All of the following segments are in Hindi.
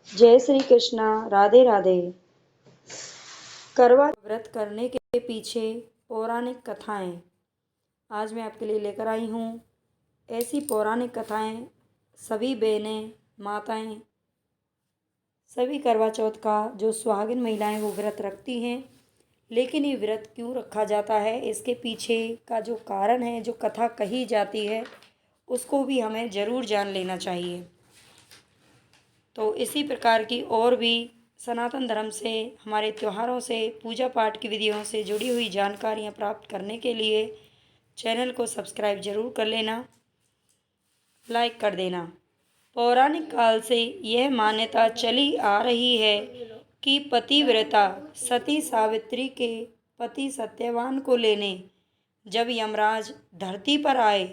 जय श्री कृष्णा। राधे राधे। करवा व्रत करने के पीछे पौराणिक कथाएं आज मैं आपके लिए लेकर आई हूँ। ऐसी पौराणिक कथाएं सभी बहनें, माताएं, सभी करवा चौथ का जो सुहागिन महिलाएं वो व्रत रखती हैं। लेकिन ये व्रत क्यों रखा जाता है, इसके पीछे का जो कारण है, जो कथा कही जाती है, उसको भी हमें ज़रूर जान लेना चाहिए। तो इसी प्रकार की और भी सनातन धर्म से, हमारे त्योहारों से, पूजा पाठ की विधियों से जुड़ी हुई जानकारियाँ प्राप्त करने के लिए चैनल को सब्सक्राइब जरूर कर लेना, लाइक कर देना। पौराणिक काल से यह मान्यता चली आ रही है कि पतिव्रता सती सावित्री के पति सत्यवान को लेने जब यमराज धरती पर आए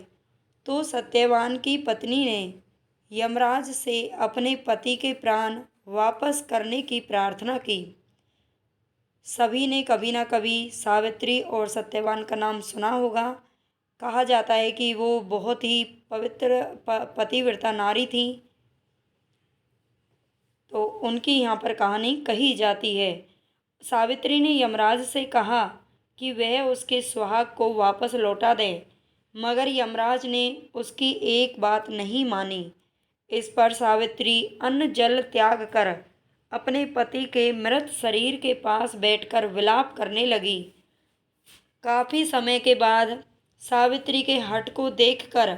तो सत्यवान की पत्नी ने यमराज से अपने पति के प्राण वापस करने की प्रार्थना की। सभी ने कभी ना कभी सावित्री और सत्यवान का नाम सुना होगा। कहा जाता है कि वो बहुत ही पवित्र पतिव्रता नारी थी, तो उनकी यहाँ पर कहानी कही जाती है। सावित्री ने यमराज से कहा कि वह उसके सुहाग को वापस लौटा दे, मगर यमराज ने उसकी एक बात नहीं मानी। इस पर सावित्री अन्न जल त्याग कर अपने पति के मृत शरीर के पास बैठकर विलाप करने लगी। काफ़ी समय के बाद सावित्री के हठ को देखकर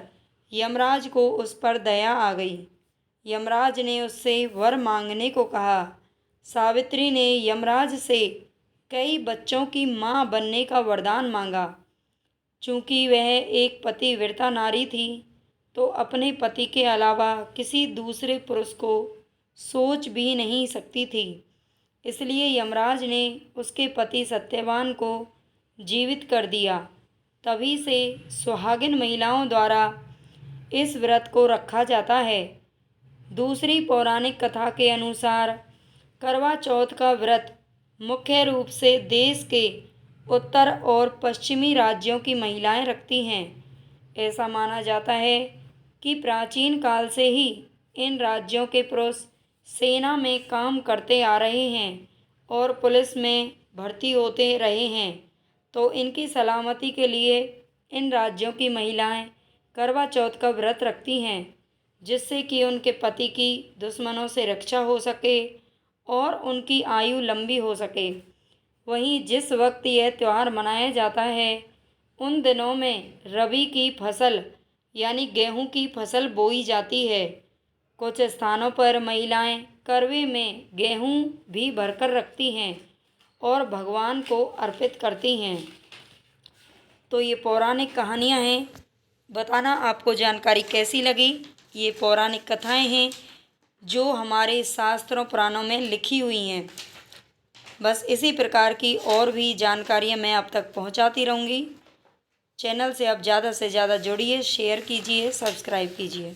यमराज को उस पर दया आ गई। यमराज ने उससे वर मांगने को कहा। सावित्री ने यमराज से कई बच्चों की मां बनने का वरदान मांगा। चूंकि वह एक पतिव्रता नारी थी तो अपने पति के अलावा किसी दूसरे पुरुष को सोच भी नहीं सकती थी। इसलिए यमराज ने उसके पति सत्यवान को जीवित कर दिया। तभी से सुहागिन महिलाओं द्वारा इस व्रत को रखा जाता है। दूसरी पौराणिक कथा के अनुसार करवा चौथ का व्रत मुख्य रूप से देश के उत्तर और पश्चिमी राज्यों की महिलाएं रखती हैं। ऐसा माना जाता है कि प्राचीन काल से ही इन राज्यों के पुरुष सेना में काम करते आ रहे हैं और पुलिस में भर्ती होते रहे हैं, तो इनकी सलामती के लिए इन राज्यों की महिलाएं करवा चौथ का व्रत रखती हैं, जिससे कि उनके पति की दुश्मनों से रक्षा हो सके और उनकी आयु लंबी हो सके। वहीं जिस वक्त यह त्यौहार मनाया जाता है उन दिनों में रबी की फसल यानी गेहूं की फसल बोई जाती है। कुछ स्थानों पर महिलाएं करवे में गेहूं भी भरकर रखती हैं और भगवान को अर्पित करती हैं। तो ये पौराणिक कहानियाँ हैं। बताना आपको जानकारी कैसी लगी। ये पौराणिक कथाएं हैं जो हमारे शास्त्रों पुराणों में लिखी हुई हैं। बस इसी प्रकार की और भी जानकारियाँ मैं आप तक पहुँचाती रहूँगी। चैनल से आप ज़्यादा से ज़्यादा जुड़िए, शेयर कीजिए, सब्सक्राइब कीजिए।